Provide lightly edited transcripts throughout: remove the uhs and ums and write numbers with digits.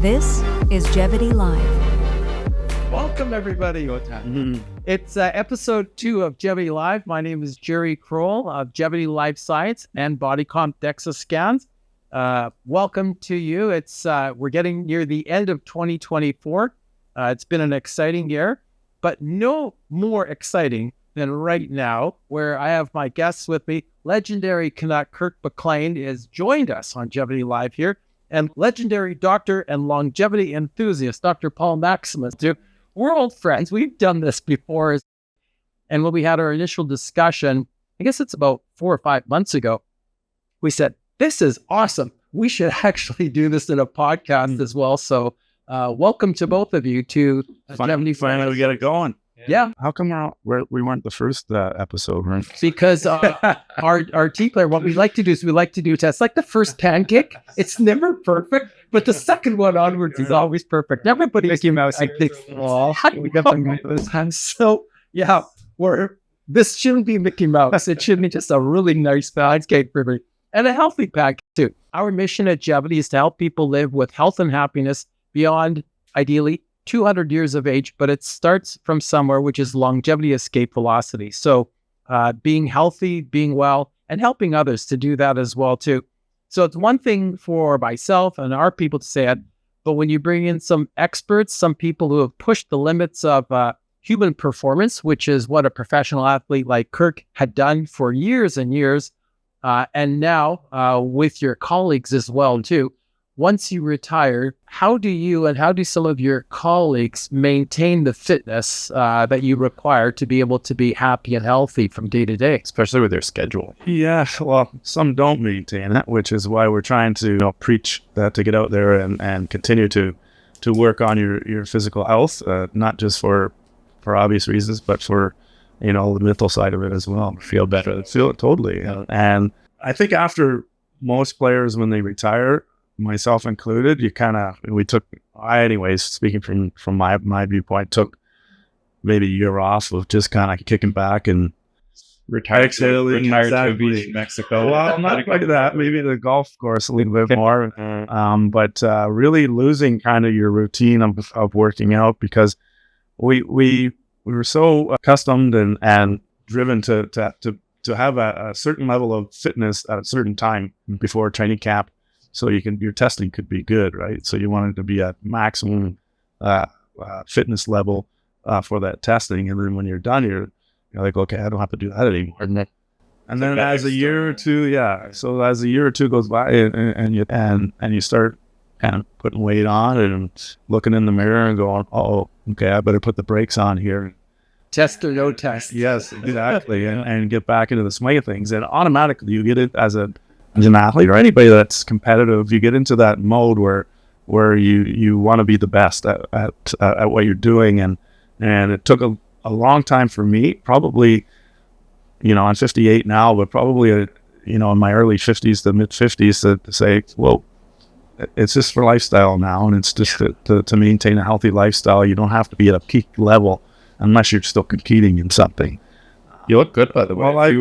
This is Jevitty Live. Welcome, everybody. It's episode 2 of Jevitty Live. My name is Jerry Kroll of Jevitty Life Science and Body Comp DEXA Scans. Welcome to you. We're getting near the end of 2024. It's been an exciting year, but no more exciting than right now, where I have my guests with me. Legendary Canuck Kirk McLean has joined us on Jevitty Live here, and legendary doctor and longevity enthusiast, Dr. Paul Maximus. We're old friends. We've done this before. And when we had our initial discussion, I guess it's about 4 or 5 months ago, we said, this is awesome. We should actually do this in a podcast as well. So welcome to both of you to Finally we get it going. Yeah. How come we weren't the first episode, right? Because our team player, what we like to do is we like to do tests like the first pancake. It's never perfect, but the second one onwards is always perfect. Everybody, Mickey Mouse, I think, oh, how do we get them this time? So yeah, this shouldn't be Mickey Mouse. It should be just a really nice pancake for me and a healthy pancake too. Our mission at Jevitty is to help people live with health and happiness beyond, ideally, 200 years of age, but it starts from somewhere, which is longevity escape velocity. So being healthy, being well, and helping others to do that as well too. So it's one thing for myself and our people to say it, but when you bring in some experts, some people who have pushed the limits of human performance, which is what a professional athlete like Kirk had done for years and years, and now with your colleagues as well too. Once you retire, how do some of your colleagues maintain the fitness that you require to be able to be happy and healthy from day to day? Especially with their schedule. Yeah, well, some don't maintain it, which is why we're trying to preach that, to get out there and continue to work on your physical health, not just for obvious reasons, but for the mental side of it as well. Feel better. Feel totally. And I think after most players, when they retire, myself included, I anyways, speaking from my viewpoint, took maybe a year off of just kind of kicking back and retired to beach in Mexico. Well, not like that, maybe the golf course a little bit more, but really losing kind of your routine of working out, because we were so accustomed and driven to have a certain level of fitness at a certain time before training camp. So your testing could be good, right? So you wanted to be at maximum fitness level for that testing, and then when you're done, you're like, okay, I don't have to do that anymore. And then as a year or two goes by, and you start kind of putting weight on and looking in the mirror and going, oh, okay, I better put the brakes on here. Test or no test. Yes, exactly, and get back into the swing of things, and automatically you get it as an athlete or anybody that's competitive, you get into that mode where you want to be the best at what you're doing, and it took a long time for me, probably, I'm 58 now, but probably in my early 50s to mid 50s to say, well, it's just for lifestyle now, and it's just to maintain a healthy lifestyle. You don't have to be at a peak level unless you're still competing in something. You look good, by the way. Well, I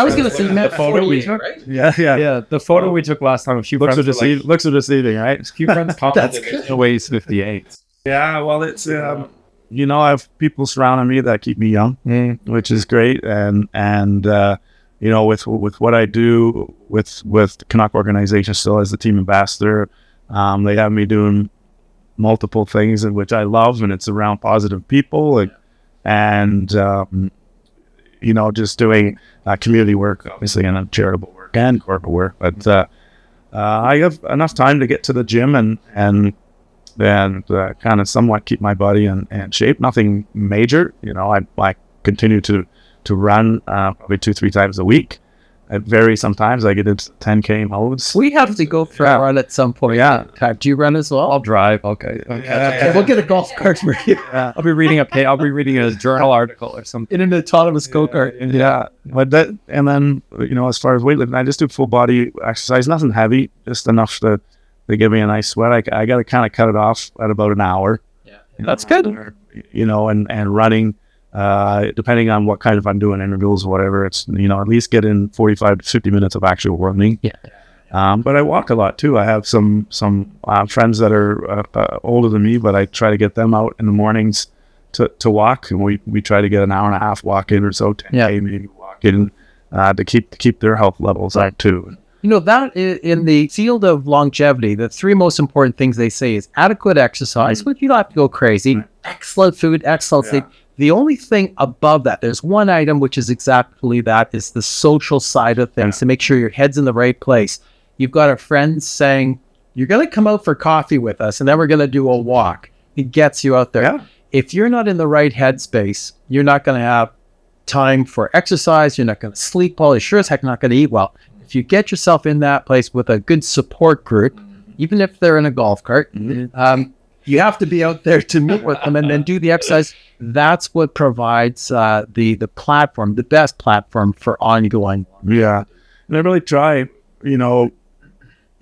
was going to say the photo we took, right? Yeah. The photo we took last time. A few looks friends are deceiving, right? A few friends commented it weighs 58. Yeah, well, it's I have people surrounding me that keep me young, which is great, and with what I do with the Canuck organization still as the team ambassador, they have me doing multiple things in which I love, and it's around positive people and just doing community work, obviously, and charitable work and corporate work. But I have enough time to get to the gym and kind of somewhat keep my body in shape. Nothing major, I continue to run probably 2-3 times a week. It varies sometimes. I get into 10K modes. We have to go for a run at some point. Yeah. Do you run as well? I'll drive. Okay. We'll get a golf cart for you. Yeah. I'll be reading a journal article or something. In an autonomous go-kart. Yeah. But and then, as far as weightlifting, I just do full body exercise, nothing heavy, just enough to give me a nice sweat. I got to kind of cut it off at about an hour. Yeah. That's good. And running. Depending on if I'm doing intervals or whatever, it's, at least get in 45 to 50 minutes of actual running. Yeah. But I walk a lot too. I have some friends that are older than me, but I try to get them out in the mornings to walk, and we try to get an hour and a half walk in or so, 10K maybe walk in, to keep their health levels up too. You know, that in the field of longevity, the three most important things they say is adequate exercise, which you don't have to go crazy, excellent food, excellent sleep. The only thing above that, there's one item which is exactly that, is the social side of things, to make sure your head's in the right place. You've got a friend saying, you're going to come out for coffee with us, and then we're going to do a walk. It gets you out there. Yeah. If you're not in the right headspace, you're not going to have time for exercise. You're not going to sleep well. You're sure as heck not going to eat well. If you get yourself in that place with a good support group, even if they're in a golf cart, you have to be out there to meet with them and then do the exercise. That's what provides the platform, the best platform for ongoing. Yeah. And I really try,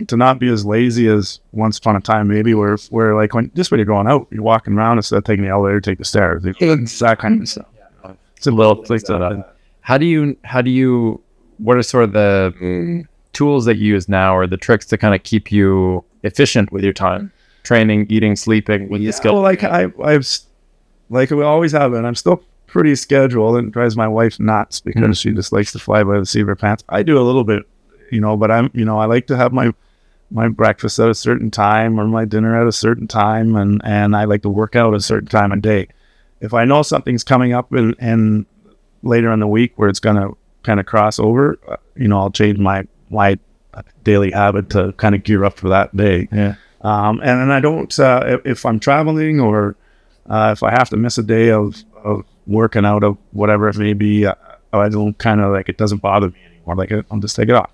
to not be as lazy as once upon a time, maybe where like when you're going out, you're walking around instead of taking the elevator, take the stairs. That kind of stuff. It's a little place that. How do you? What are sort of the tools that you use now, or the tricks to kind of keep you efficient with your time, training, eating, sleeping? With your skill? Well, like we always have been. I'm still pretty scheduled, and it drives my wife nuts because she just likes to fly by the seat of her pants. I do a little bit, but I like to have my breakfast at a certain time or my dinner at a certain time, and I like to work out a certain time of day. If I know something's coming up and later in the week where it's going to kind of cross over, I'll change my daily habit to kind of gear up for that day. Yeah. And then I don't, if I'm traveling or if I have to miss a day of working out of whatever it may be, I don't kind of it doesn't bother me anymore. I'll just take it off.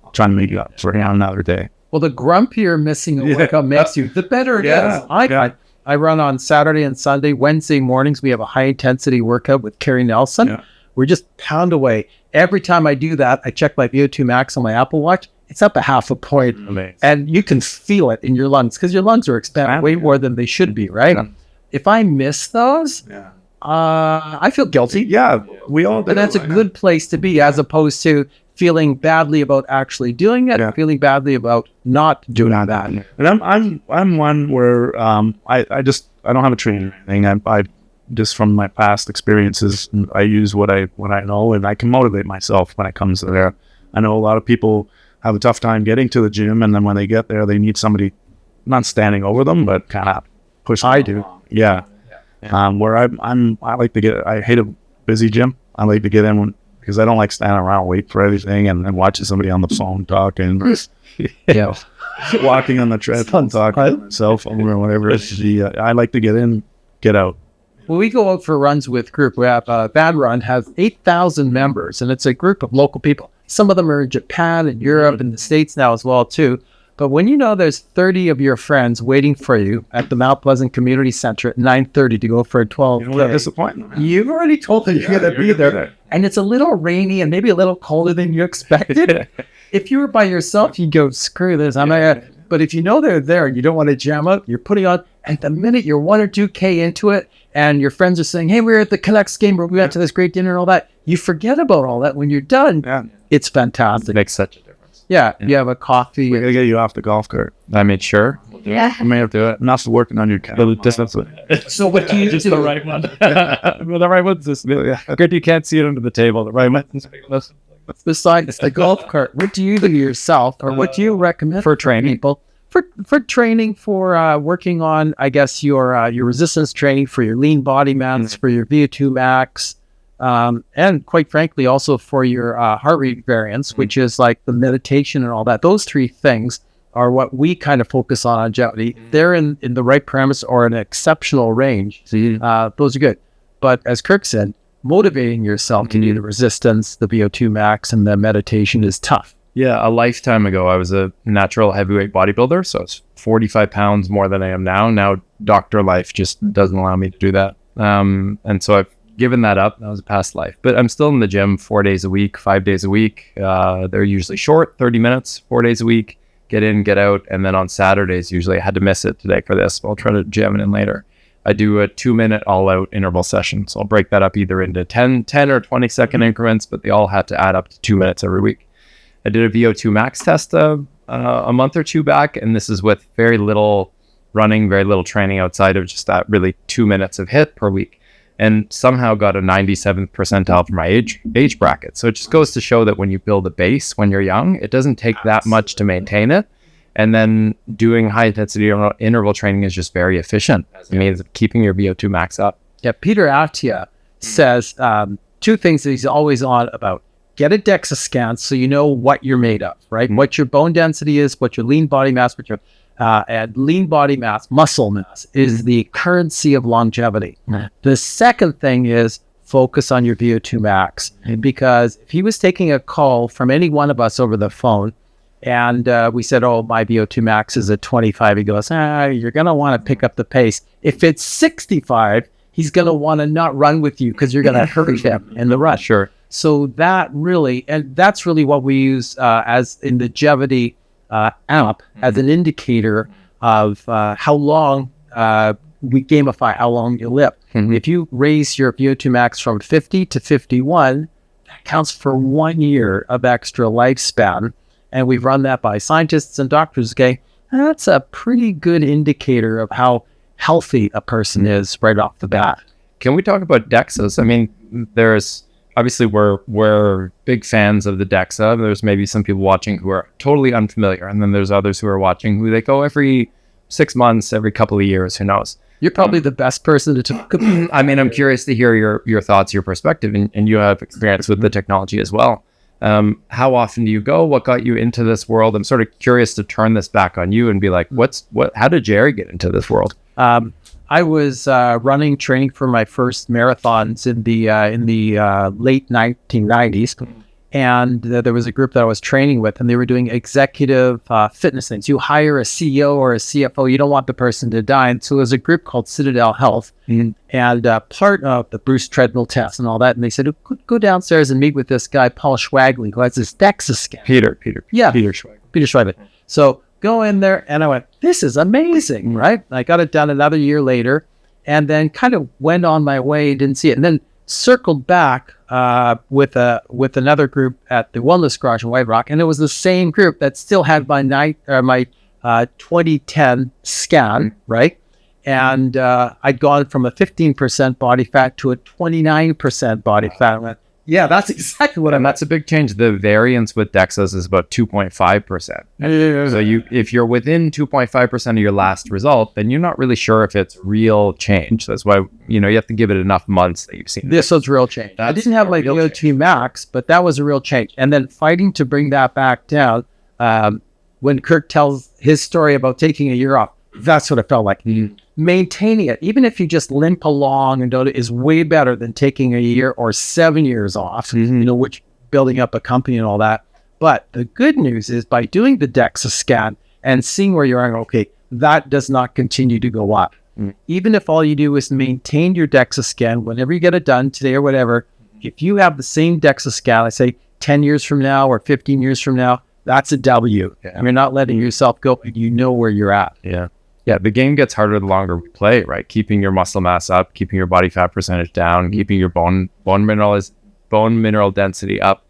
I'll try to make it up for another day. Well, the grumpier missing a workout makes you, the better it is. I run on Saturday and Sunday. Wednesday mornings, we have a high-intensity workout with Carrie Nelson. Yeah. We're just pound away. Every time I do that, I check my VO2 max on my Apple Watch. It's up a half a point. Amazing. And you can feel it in your lungs because your lungs are expanding way more than they should be, right? Yeah. If I miss those, I feel guilty. Yeah, we all do. And that's a good place to be, as opposed to feeling badly about actually doing it, feeling badly about not doing that. And I'm one where I don't have a trainer or anything. I just from my past experiences, I use what I know, and I can motivate myself when it comes to there. I know a lot of people have a tough time getting to the gym, and then when they get there, they need somebody not standing over them, but kind of push them. I do. Yeah. Where I like to get. I hate a busy gym. I like to get in because I don't like standing around waiting for everything and watching somebody on the phone talking. Walking on the treadmill, talking on my cell phone or whatever. I like to get in, get out. Well, we go out for runs with group. We have Bad Run has 8,000 members, and it's a group of local people. Some of them are in Japan and Europe and the States now as well, too. But when you know there's 30 of your friends waiting for you at the Mount Pleasant Community Center at 9:30 to go for a 12K, disappointment. You've already told them you're going to be there. And it's a little rainy and maybe a little colder than you expected. If you were by yourself, you'd go, screw this. But if you know they're there and you don't want to jam out, you're putting on, and the minute you're 1 or 2K into it, and your friends are saying, hey, we were at the Canucks game where we went to this great dinner and all that, you forget about all that. When you're done, it's fantastic. It makes such a difference. Yeah, you have a coffee. We're going to get you off the golf cart. I made sure. Yeah. I may have to do it. Not working on your distance. So what do you do? The right one. Well, the right one's this. Good, you can't see it under the table. The right one's Besides the golf cart, what do you do yourself, or what do you recommend for training people? For training, for working on, I guess, your resistance training, for your lean body mass, for your VO2 max, and quite frankly, also for your heart rate variance, which is like the meditation and all that. Those three things are what we kind of focus on Jevitty. They're in the right parameters or an exceptional range. Those are good. But as Kirk said, motivating yourself to do the resistance, the VO2 max, and the meditation is tough. Yeah, a lifetime ago, I was a natural heavyweight bodybuilder, so it's 45 pounds more than I am now. Now, doctor life just doesn't allow me to do that. And so I've given that up. That was a past life. But I'm still in the gym 4 days a week, 5 days a week. They're usually short, 30 minutes, 4 days a week. Get in, get out. And then on Saturdays, usually I had to miss it today for this, but I'll try to jam it in later. I do a 2-minute all-out interval session. So I'll break that up either into 10 or 20-second increments, but they all have to add up to 2 minutes every week. I did a VO2 max test a month or two back, and this is with very little running, very little training outside of just that really 2 minutes of hit per week, and somehow got a 97th percentile for my age bracket. So it just goes to show that when you build a base when you're young, it doesn't take that much to maintain it. And then doing high intensity interval training is just very efficient. It means keeping your VO2 max up. Yeah, Peter Attia says two things that he's always on about. Get a DEXA scan so you know what you're made of, right? What your bone density is, what your lean body mass, and lean body mass, muscle mass is the currency of longevity. The second thing is focus on your VO2 max, because if he was taking a call from any one of us over the phone and we said, oh, my VO2 max is at 25, he goes, you're going to want to pick up the pace. If it's 65, he's going to want to not run with you because you're going to hurt him in the run. Sure. So that's really what we use as in the Jevitty app as an indicator of how long we gamify how long you live. If you raise your VO2 max from 50 to 51, that counts for 1 year of extra lifespan. And we've run that by scientists and doctors. Okay, that's a pretty good indicator of how healthy a person is right off the bat. Can we talk about DEXAs? I mean, there's obviously we're big fans of the DEXA. There's maybe some people watching who are totally unfamiliar, and then there's others who are watching who they go every 6 months, every couple of years, who knows. You're probably the best person to talk about. I mean, I'm curious to hear your thoughts, your perspective, and you have experience with the technology as well. How often do you go? What got you into this world? I'm sort of curious to turn this back on you and be like, how did Jerry get into this world? I was running training for my first marathons in the late 1990s, and there was a group that I was training with, and they were doing executive fitness things. You hire a CEO or a CFO, you don't want the person to die. And so there was a group called Citadel Health, and part of the Bruce treadmill test and all that. And they said, go downstairs and meet with this guy, Paul Schwagley, who has this DEXA scan. Peter Schwagley. So go in there, and I went, this is amazing, right? I got it done another year later, and then kind of went on my way, didn't see it, and then circled back with another group at the Wellness Garage in White Rock, and it was the same group that still had my 2010 scan, right? And I'd gone from a 15% body fat to a 29% body fat. I went, yeah, that's exactly what I meant. That's a big change. The variance with DEXAs is about 2.5%. So if you're within 2.5% of your last result, then you're not really sure if it's real change. That's why, you have to give it enough months that you've seen. This was real change. I didn't have my VO2 max, but that was a real change. And then fighting to bring that back down, when Kirk tells his story about taking a year off, that's what it felt like. Maintaining it, even if you just limp along and don't, is way better than taking a year or 7 years off, which building up a company and all that. But the good news is by doing the DEXA scan and seeing where you're at, okay, that does not continue to go up. Even if all you do is maintain your DEXA scan, whenever you get it done today or whatever, if you have the same DEXA scan, I say 10 years from now or 15 years from now, that's a W. Yeah. You're not letting yourself go, and you know where you're at. Yeah, the game gets harder the longer we play, right? Keeping your muscle mass up, keeping your body fat percentage down, keeping your bone mineral density up.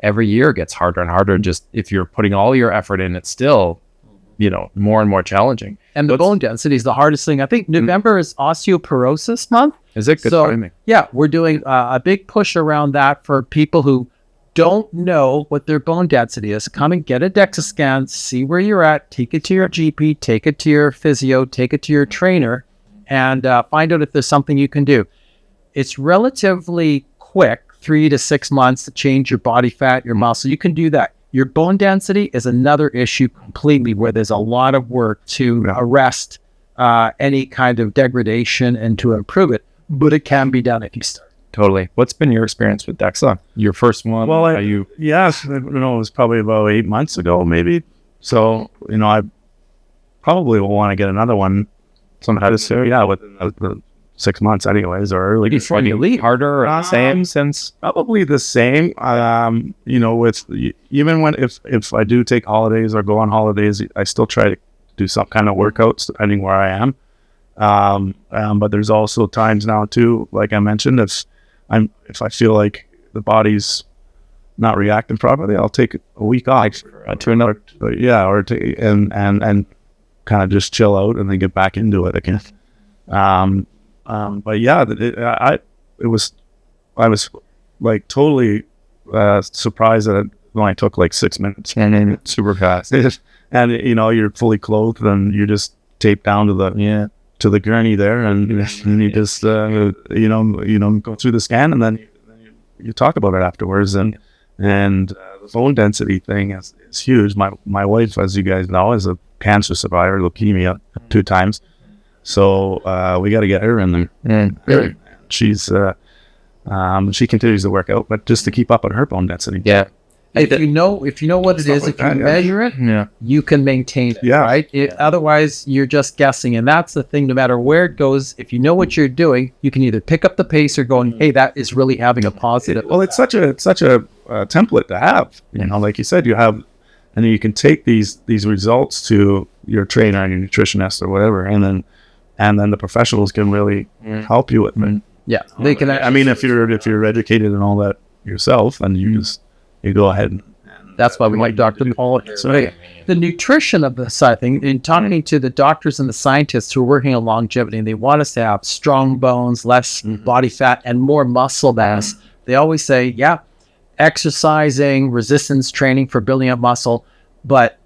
Every year gets harder and harder. Just if you're putting all your effort in, it's still, more and more challenging. And the bone density is the hardest thing. I think November is osteoporosis month. Is it? Good timing. Yeah, we're doing a big push around that for people who don't know what their bone density is. Come and get a DEXA scan, see where you're at, take it to your GP, take it to your physio, take it to your trainer, and find out if there's something you can do. It's relatively quick, 3 to 6 months to change your body fat, your muscle. You can do that. Your bone density is another issue completely, where there's a lot of work to arrest any kind of degradation and to improve it, but it can be done if you start. Totally. What's been your experience with DEXA? Your first one? Well, yes, it was probably about 8 months ago, maybe. So, I probably will want to get another one sometime this year. Yeah, within 6 months, anyways, or early. Before you leave, harder or the same since? Probably the same. With even when if I do take holidays or go on holidays, I still try to do some kind of workouts depending where I am. But there's also times now too, like I mentioned, if I feel like the body's not reacting properly, I'll take a week off to another. And kind of just chill out and then get back into it again. But yeah, I was like totally surprised that it only took like 6 minutes. And then super fast. And you're fully clothed and you're just taped down to the gurney there, and you just go through the scan, and then you talk about it afterwards. And the bone density thing is huge. My wife, as you guys know, is a cancer survivor, leukemia 2 times. So we got to get her in there. She's she continues to work out, but just to keep up on her bone density. Yeah. If you know what it is, if you measure it, you can maintain it, right? Otherwise, you're just guessing. And that's the thing, no matter where it goes, if you know what you're doing, you can either pick up the pace or go, hey, that is really having a positive. Well, it's such a template to have. Like you said, you have, and you can take these results to your trainer and your nutritionist or whatever, and then the professionals can really help you with it. Yeah, they can. I mean, if you're educated and all that yourself, then you go ahead and that's why we like Dr. Paul here. So the nutrition of the side thing, in talking to the doctors and the scientists who are working on longevity, and they want us to have strong bones, less body fat, and more muscle mass. They always say, exercising, resistance training for building up muscle, but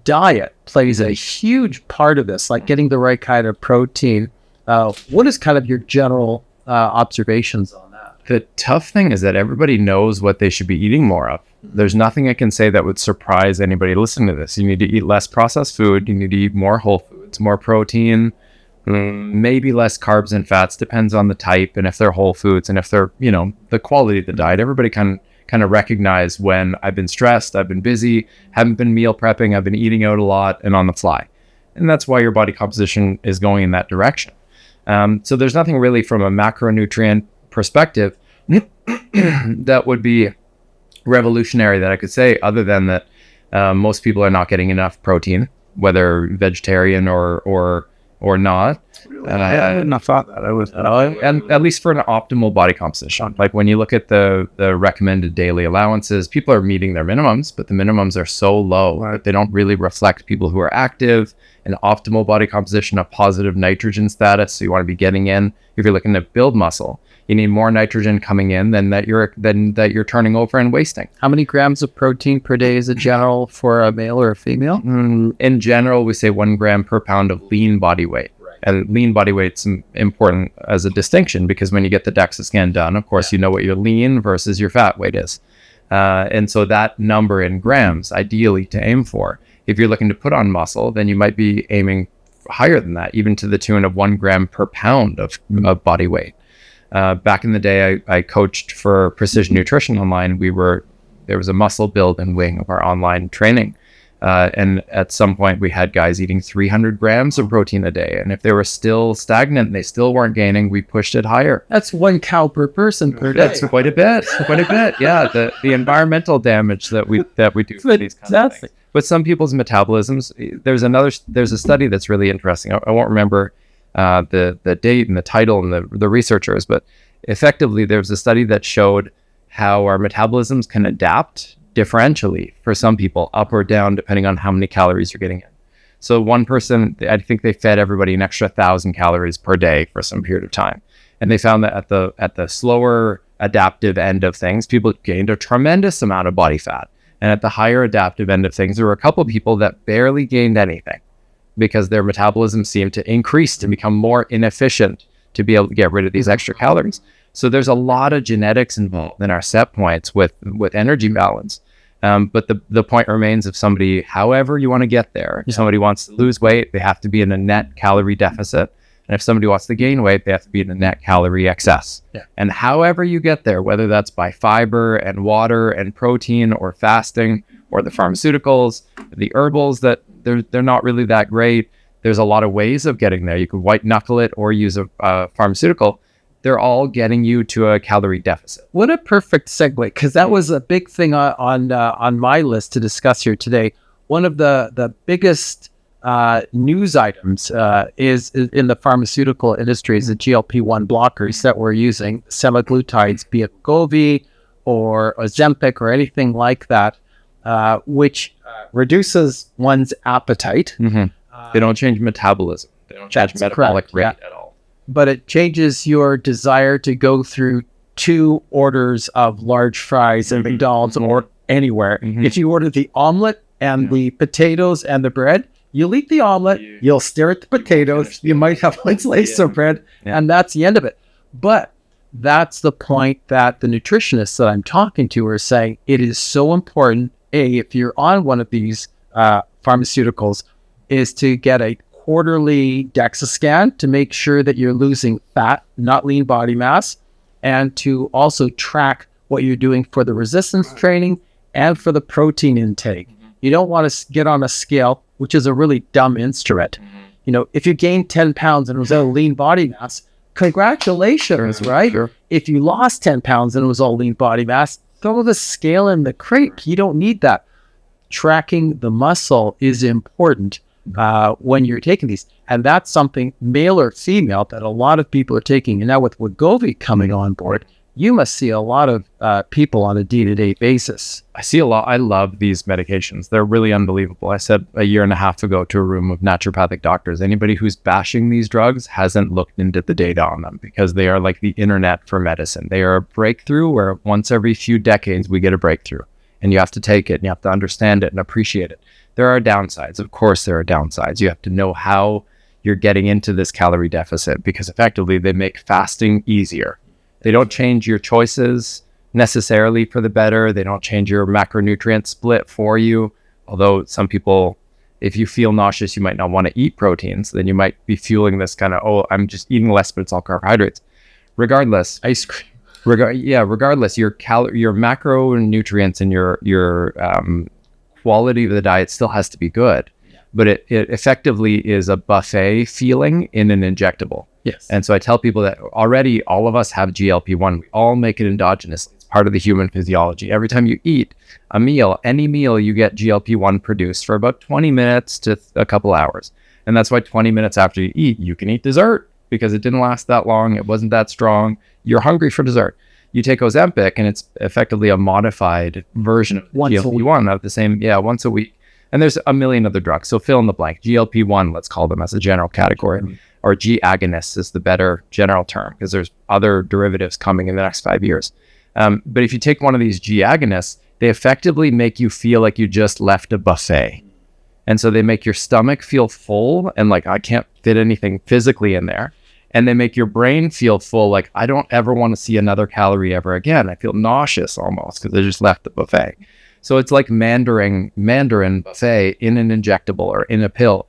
diet plays a huge part of this, like getting the right kind of protein. What is kind of your general observations on that? The tough thing is that everybody knows what they should be eating more of. There's nothing I can say that would surprise anybody listening to this. You need to eat less processed food. You need to eat more whole foods, more protein, maybe less carbs and fats, depends on the type and if they're whole foods and if they're, the quality of the diet. Everybody can kind of recognize when I've been stressed, I've been busy, haven't been meal prepping, I've been eating out a lot and on the fly. And that's why your body composition is going in that direction. So there's nothing really from a macronutrient perspective that would be revolutionary that I could say, other than that most people are not getting enough protein, whether vegetarian or not. I hadn't thought that. I was, and at least for an optimal body composition. Like when you look at the recommended daily allowances, people are meeting their minimums, but the minimums are so low that they don't really reflect people who are active. An optimal body composition, a positive nitrogen status. So you want to be getting in, if you're looking to build muscle, you need more nitrogen coming in than that you're turning over and wasting. How many grams of protein per day is a general for a male or a female? In general, we say 1 gram per pound of lean body weight. Right. And lean body weight's important as a distinction, because when you get the DEXA scan done, of course, you know what your lean versus your fat weight is. And so that number in grams, ideally to aim for. If you're looking to put on muscle, then you might be aiming higher than that, even to the tune of 1 gram per pound of body weight. Back in the day, I coached for Precision Nutrition Online. There was a muscle building wing of our online training. And at some point we had guys eating 300 grams of protein a day. And if they were still stagnant and they still weren't gaining, we pushed it higher. That's 1 cow per person per day. That's quite a bit. Yeah. The environmental damage that we do for these kinds of things. But some people's metabolisms, there's a study that's really interesting. I won't remember the date and the title and the researchers, but effectively there's a study that showed how our metabolisms can adapt differentially for some people, up or down, depending on how many calories you're getting in. So one person, I think they fed everybody an extra 1,000 calories per day for some period of time. And they found that at the slower adaptive end of things, people gained a tremendous amount of body fat. And at the higher adaptive end of things, there were a couple of people that barely gained anything because their metabolism seemed to increase to become more inefficient to be able to get rid of these extra calories. So there's a lot of genetics involved in our set points with energy balance. But the point remains, if somebody, however you want to get there, if somebody wants to lose weight, they have to be in a net calorie deficit. And if somebody wants to gain weight, they have to be in a net calorie excess. Yeah. And however you get there, whether that's by fiber and water and protein or fasting or the pharmaceuticals, the herbals, that they're not really that great. There's a lot of ways of getting there. You could white knuckle it or use a pharmaceutical. They're all getting you to a calorie deficit. What a perfect segue, because that was a big thing on my list to discuss here today. One of the biggest news items is in the pharmaceutical industry is the GLP-1 blockers that we're using, semaglutides, be it Wegovy or Ozempic or anything like that, which reduces one's appetite. They don't change metabolism. They don't change metabolic rate at all. But it changes your desire to go through 2 orders of large fries at McDonald's or anywhere. If you order the omelet and the potatoes and the bread, you'll eat the omelet, you'll stare at the potatoes, you might have one slice of bread, and that's the end of it. But that's the point that the nutritionists that I'm talking to are saying it is so important, if you're on one of these pharmaceuticals, is to get a quarterly DEXA scan to make sure that you're losing fat, not lean body mass, and to also track what you're doing for the resistance training and for the protein intake. You don't want to get on a scale, which is a really dumb instrument. If you gained 10 pounds and it was all lean body mass, congratulations, right? Sure. If you lost 10 pounds and it was all lean body mass, throw the scale in the crate. You don't need that. Tracking the muscle is important when you're taking these. And that's something, male or female, that a lot of people are taking. And now with Wegovy coming on board, you must see a lot of people on a day-to-day basis. I see a lot. I love these medications. They're really unbelievable. I said a year and a half ago to a room of naturopathic doctors, anybody who's bashing these drugs hasn't looked into the data on them, because they are like the internet for medicine. They are a breakthrough where once every few decades we get a breakthrough, and you have to take it and you have to understand it and appreciate it. There are downsides. Of course, there are downsides. You have to know how you're getting into this calorie deficit, because effectively they make fasting easier. They don't change your choices necessarily for the better. They don't change your macronutrient split for you. Although some people, if you feel nauseous, you might not want to eat proteins. Then you might be fueling this kind of, I'm just eating less, but it's all carbohydrates. Regardless, ice cream. Regardless, your macronutrients and your quality of the diet still has to be good. But it effectively is a buffet feeling in an injectable. Yes. And so I tell people that already all of us have GLP-1. We all make it endogenously. It's part of the human physiology. Every time you eat a meal, any meal, you get GLP-1 produced for about 20 minutes to a couple hours. And that's why 20 minutes after you eat, you can eat dessert, because it didn't last that long. It wasn't that strong. You're hungry for dessert. You take Ozempic, and it's effectively a modified version of GLP-1 of the same, once a week. And there's a million other drugs. So fill in the blank. GLP-1, let's call them as a general category, or G agonists is the better general term, because there's other derivatives coming in the next 5 years. But if you take one of these G agonists, they effectively make you feel like you just left a buffet. And so they make your stomach feel full and like, I can't fit anything physically in there. And they make your brain feel full, like, I don't ever want to see another calorie ever again. I feel nauseous almost because I just left the buffet. So it's like Mandarin buffet in an injectable or in a pill.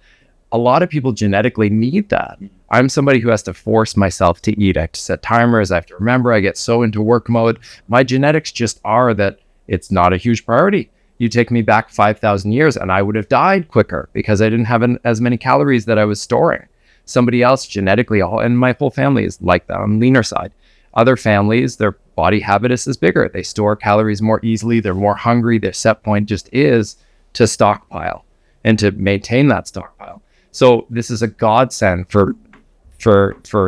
A lot of people genetically need that. I'm somebody who has to force myself to eat. I have to set timers. I have to remember. I get so into work mode. My genetics just are that it's not a huge priority. You take me back 5,000 years and I would have died quicker because I didn't have as many calories that I was storing. Somebody else genetically, and my whole family is like that on the leaner side. Other families, their body habitus is bigger. They store calories more easily. They're more hungry. Their set point just is to stockpile and to maintain that stockpile. So this is a godsend for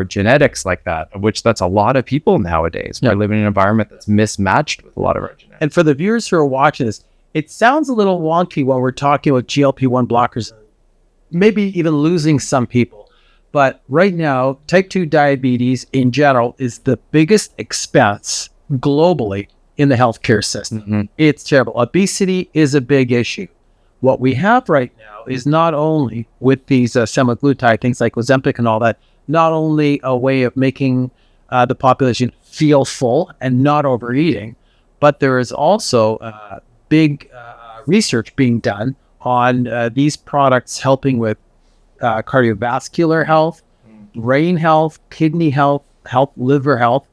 genetics like that, of which that's a lot of people nowadays. We're living in an environment that's mismatched with a lot of our genetics. And for the viewers who are watching this, it sounds a little wonky when we're talking about GLP-1 blockers, maybe even losing some people. But right now, type 2 diabetes in general is the biggest expense globally in the healthcare system. Mm-hmm. It's terrible. Obesity is a big issue. What we have right now is not only with these semaglutide, things like Ozempic and all that, not only a way of making the population feel full and not overeating, but there is also big research being done on these products helping with cardiovascular health, brain health, kidney health, liver health.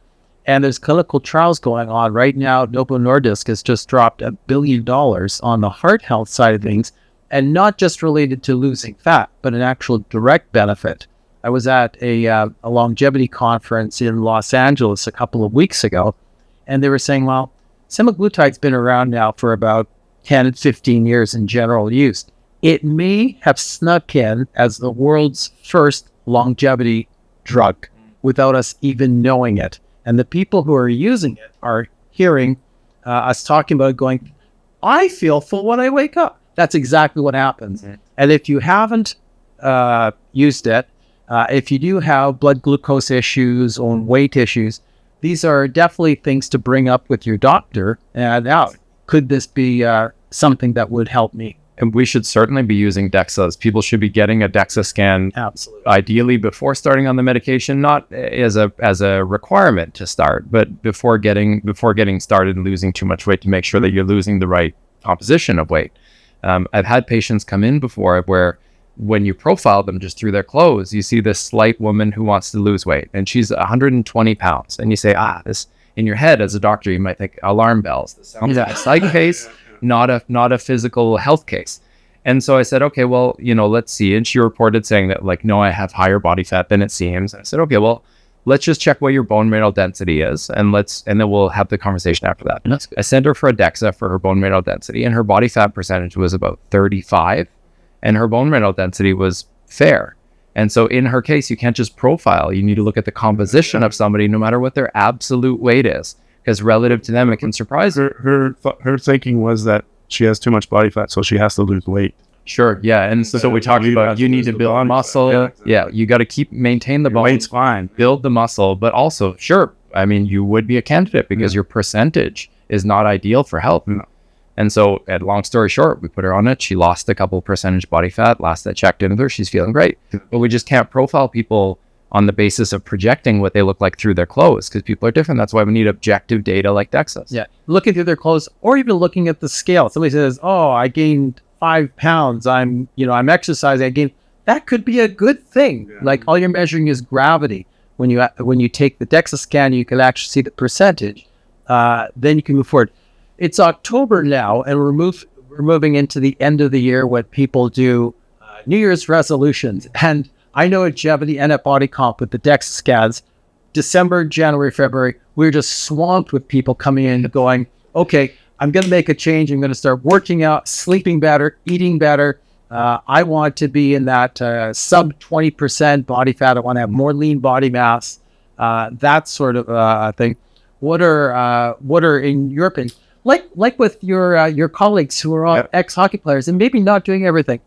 And there's clinical trials going on right now. Novo Nordisk has just dropped $1 billion on the heart health side of things, and not just related to losing fat, but an actual direct benefit. I was at a longevity conference in Los Angeles a couple of weeks ago, and they were saying, well, semaglutide's been around now for about 10 and 15 years in general use. It may have snuck in as the world's first longevity drug without us even knowing it. And the people who are using it are hearing us talking about going, I feel full when I wake up. That's exactly what happens. And if you haven't used it, if you do have blood glucose issues or weight issues, these are definitely things to bring up with your doctor. And could this be something that would help me? And we should certainly be using DEXAs. People should be getting a DEXA scan, Absolutely. ideally before starting on the medication, not as a requirement to start, but before getting started and losing too much weight, to make sure that you're losing the right composition of weight. I've had patients come in before where when you profile them just through their clothes, you see this slight woman who wants to lose weight, and she's 120 pounds. And you say, this, in your head as a doctor, you might think alarm bells. This sounds like a psych case, not a physical health case. And so I said, okay, well, let's see. And she reported saying that, like, no, I have higher body fat than it seems. And I said, okay, well, let's just check what your bone mineral density is, and then we'll have the conversation after that. I sent her for a DEXA for her bone mineral density, and her body fat percentage was about 35, and her bone mineral density was fair. And so in her case, you can't just profile. You need to look at the composition of somebody, no matter what their absolute weight is, because relative to them, it can surprise her. Her thinking was that she has too much body fat, so she has to lose weight. Sure, yeah. And so we talked about you need to build muscle. Yeah, you got to maintain the bone. Weight's fine. Build the muscle, but also, sure, I mean, you would be a candidate because your percentage is not ideal for health. No. And so, long story short, we put her on it. She lost a couple percentage body fat. Last I checked in with her, she's feeling great. But we just can't profile people on the basis of projecting what they look like through their clothes, because people are different. That's why we need objective data like DEXA. Yeah, looking through their clothes, or even looking at the scale. Somebody says, "Oh, I gained 5 pounds. I'm exercising. I gained." That could be a good thing. Yeah. Like, all you're measuring is gravity. When you take the DEXA scan, you can actually see the percentage. Then you can move forward. It's October now, and we're moving into the end of the year when people do New Year's resolutions. And I know at Jevitty and at Body Comp with the DEXA scans, December, January, February, we're just swamped with people coming in going, okay, I'm going to make a change. I'm going to start working out, sleeping better, eating better. I want to be in that sub 20% body fat. I want to have more lean body mass, that sort of thing. What are in your opinion, like with your colleagues who are all ex-hockey players and maybe not doing everything,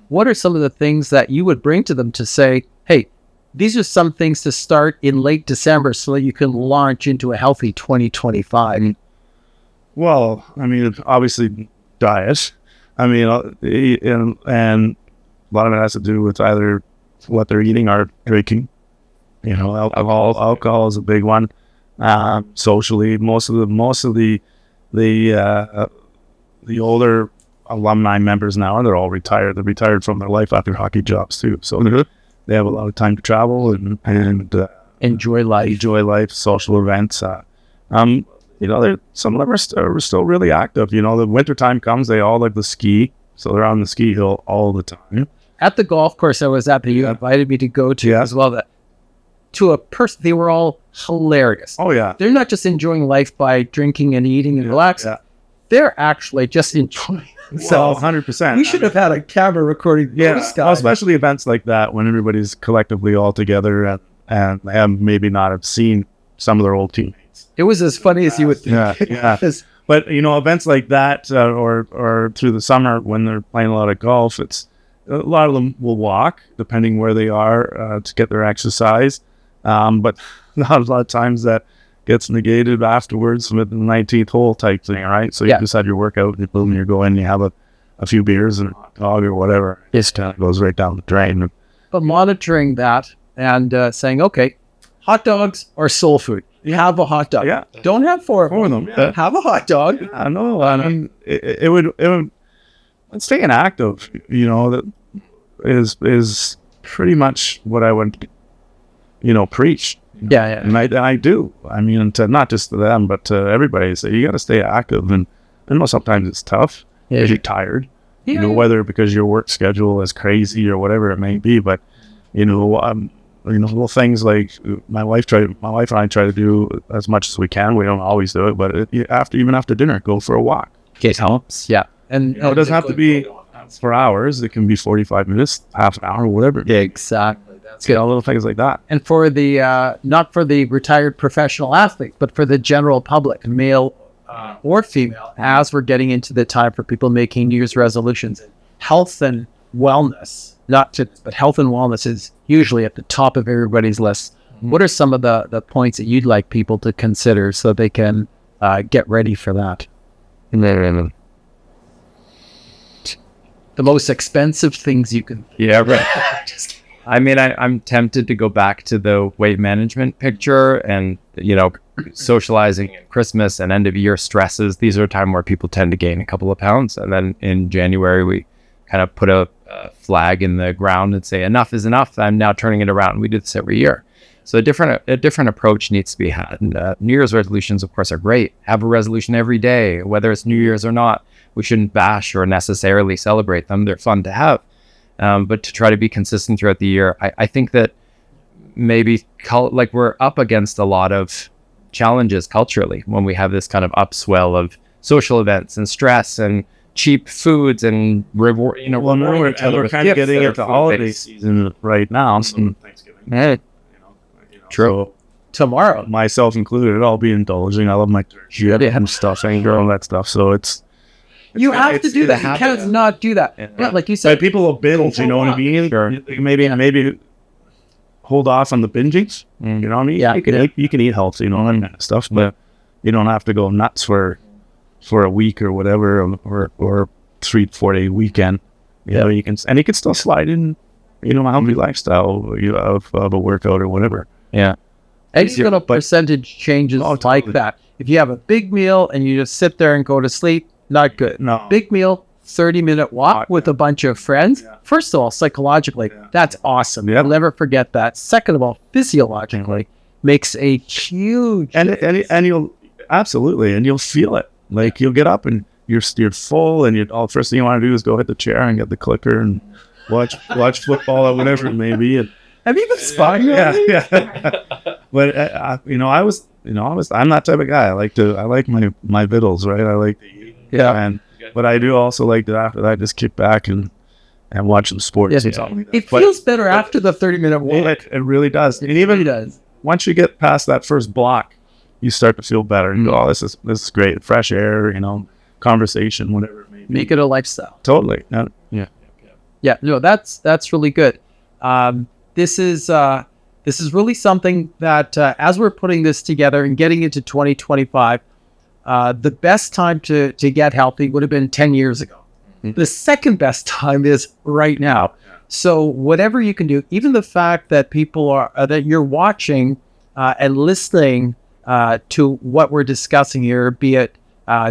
what are some of the things that you would bring to them to say, hey, these are some things to start in late December so that you can launch into a healthy 2025? Well, I mean, obviously diet. I mean, and a lot of it has to do with either what they're eating or drinking. Alcohol is a big one. Socially, most of the older alumni members now, they're all retired. They're retired from their life after hockey jobs too. So they have a lot of time to travel and enjoy life, social events. Some of them are still really active. The winter time comes, they all like to ski, so they're on the ski hill all the time. At the golf course I was at that you invited me to go to as well, that to a person, they were all hilarious. Oh yeah, they're not just enjoying life by drinking and eating and relaxing. Yeah. They're actually just enjoying themselves. 100%. We should have had a camera recording those guys. Especially events like that when everybody's collectively all together and have maybe not have seen some of their old teammates. It was as funny as you would think. Yeah. But events like that, or through the summer when they're playing a lot of golf, it's a lot of them will walk depending where they are to get their exercise. But not a lot of times that gets negated afterwards with the 19th hole type thing, right? So you just had your workout, and boom, you go in, you have a few beers and a hot dog or whatever. It kind of goes right down the drain. But monitoring that and saying, okay, hot dogs are soul food. You have a hot dog. Yeah. Don't have four of them. Yeah. Have a hot dog. I know. I mean, it would staying active, that is pretty much what I would, preach. Yeah. And I do. I mean, not just to them, but to everybody. So you got to stay active, and I know sometimes it's tough because you're tired. Yeah. Whether because your work schedule is crazy or whatever it may be. But little things like my wife and I try to do as much as we can. We don't always do it, but even after dinner, go for a walk. It helps. Yeah, and it doesn't have to be for hours. It can be 45 minutes, half an hour, whatever. Yeah, exactly. That's good. Little things like that. And for the not for the retired professional athlete, but for the general public, male or female, as we're getting into the time for people making New Year's resolutions. Health and wellness, not fitness, but health and wellness is usually at the top of everybody's list. What are some of the points that you'd like people to consider so they can get ready for that? The most expensive things you can. Yeah, right. I mean, I'm tempted to go back to the weight management picture and, socializing and Christmas and end of year stresses. These are a time where people tend to gain a couple of pounds. And then in January, we kind of put a flag in the ground and say, enough is enough. I'm now turning it around. We do this every year. So a different approach needs to be had. And New Year's resolutions, of course, are great. Have a resolution every day, whether it's New Year's or not. We shouldn't bash or necessarily celebrate them. They're fun to have. But to try to be consistent throughout the year, I think that maybe we're up against a lot of challenges culturally when we have this kind of upswell of social events and stress and cheap foods and reward. We're kind of getting into holiday season right now. So Thanksgiving. True. So, Tomorrow, myself included, I'll be indulging. I love my turkey and stuff and all that stuff. So you have to do that. You can't not do that. Yeah, like you said, but people will binge. You know what I mean? Sure. Maybe hold off on the binging. You know what I mean? Yeah, you can eat healthy, that kind of stuff, but you don't have to go nuts for a week or whatever, or 3-4 day weekend. You can still slide in, a healthy lifestyle of a workout or whatever. Yeah. Extra percentage changes like that. If you have a big meal and you just sit there and go to sleep, not good. No. Big meal, 30-minute walk with a bunch of friends. Yeah. First of all, psychologically, that's awesome. Yeah. You'll never forget that. Second of all, physiologically, makes a huge and you'll absolutely, and you'll feel it. Like you'll get up and you're full, and first thing you want to do is go hit the chair and get the clicker and watch football or whatever it may be. And, have you been spying? Yeah. But I'm that type of guy. I like my vittles, right? I like to eat. Yeah. But I do also like to, after that, just kick back and watch some sports. Yes, it feels better after the 30-minute walk. It really does. And even does. Once you get past that first block, you start to feel better. You go, oh, this is great. Fresh air, conversation, whatever it may be. Make it a lifestyle. Totally. Yeah. No, that's really good. This is really something that as we're putting this together and getting into 2025, the best time to get healthy would have been 10 years ago. Mm-hmm. The second best time is right now. Yeah. So whatever you can do, even the fact that people that you're watching and listening to what we're discussing here, be it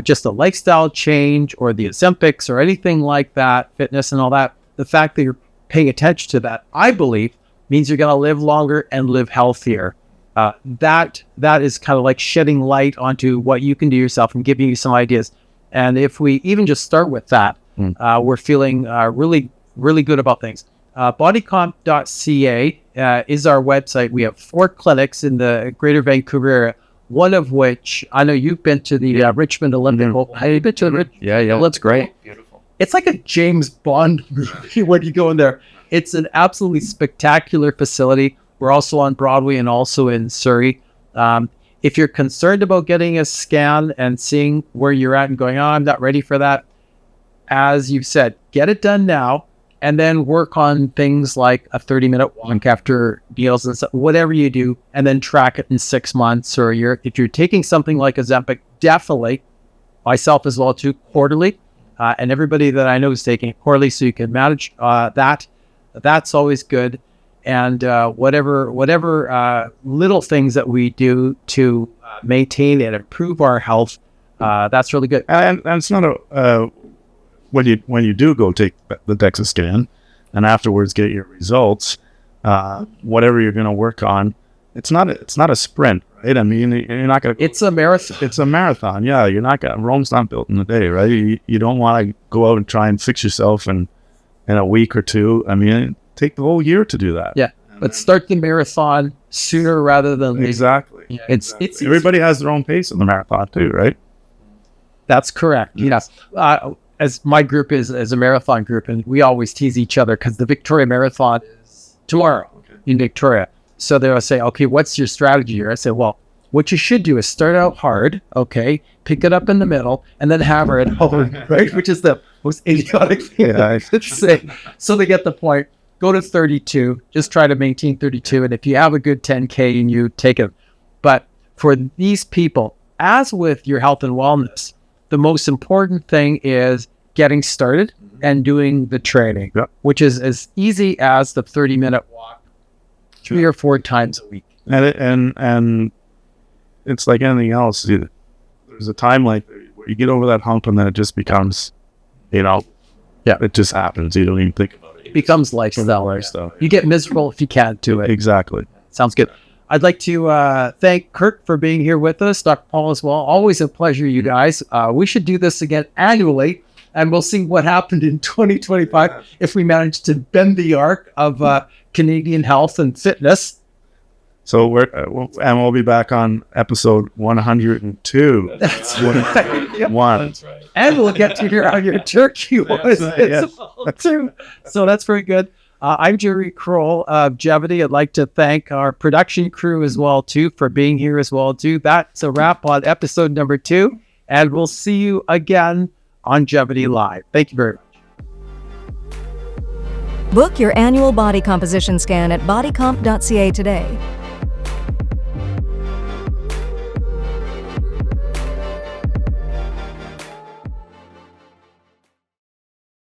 just a lifestyle change or the Ozempics or anything like that, fitness and all that, the fact that you're paying attention to that, I believe, means you're going to live longer and live healthier. That is kind of like shedding light onto what you can do yourself and giving you some ideas. And if we even just start with that, we're feeling really, really good about things. Bodycomp.ca is our website. We have 4 clinics in the Greater Vancouver area, one of which I know you've been to the Richmond Olympic. Have you been to the Richmond? Yeah, that's great. Beautiful. It's like a James Bond movie when you go in there. It's an absolutely spectacular facility. We're also on Broadway and also in Surrey. If you're concerned about getting a scan and seeing where you're at and going, oh, I'm not ready for that, as you've said, get it done now and then work on things like a 30-minute walk after meals and stuff, whatever you do, and then track it in 6 months or a year. If you're taking something like Ozempic, definitely, myself as well too, quarterly, and everybody that I know is taking it quarterly so you can manage that. That's always good. And whatever little things that we do to maintain and improve our health, that's really good. And it's not when you do go take the DEXA scan and afterwards get your results, whatever you're going to work on, it's not a sprint, right? I mean, you're not going to. It's a marathon. It's a marathon. Yeah, you're not going. Rome's not built in a day, right? You don't want to go out and try and fix yourself in a week or two. I mean, take the whole year to do that. Yeah, but start the marathon sooner rather than later. Exactly. Yeah, it's everybody has their own pace in the marathon too, right? That's correct. Yes. As my group is a marathon group, and we always tease each other because the Victoria Marathon is tomorrow in Victoria. So they'll say, okay, what's your strategy here? I say, well, what you should do is start out hard, okay, pick it up in the middle, and then hammer it home, right? Which is the most idiotic thing I should say. So they get the point. Go to 32. Just try to maintain 32. And if you have a good 10K in you, take it. But for these people, as with your health and wellness, the most important thing is getting started and doing the training, which is as easy as the 30-minute walk 3 or 4 times a week. And it's like anything else. There's a time like where you get over that hump and then it just becomes, it just happens. You don't even think about it. It becomes lifestyle. You get miserable if you can't do it. Exactly. Sounds good. I'd like to thank Kirk for being here with us, Dr. Paul as well. Always a pleasure, you guys. We should do this again annually, and we'll see what happened in 2025 if we manage to bend the arc of Canadian health and fitness. So we'll be back on episode 102. That's One. That's right. And we'll get to hear how your turkey was. Too. So that's very good. I'm Jerry Kroll of Jevitty. I'd like to thank our production crew as well, too, for being here as well, too. That's a wrap on episode number 2. And we'll see you again on Jevitty Live. Thank you very much. Book your annual body composition scan at bodycomp.ca today.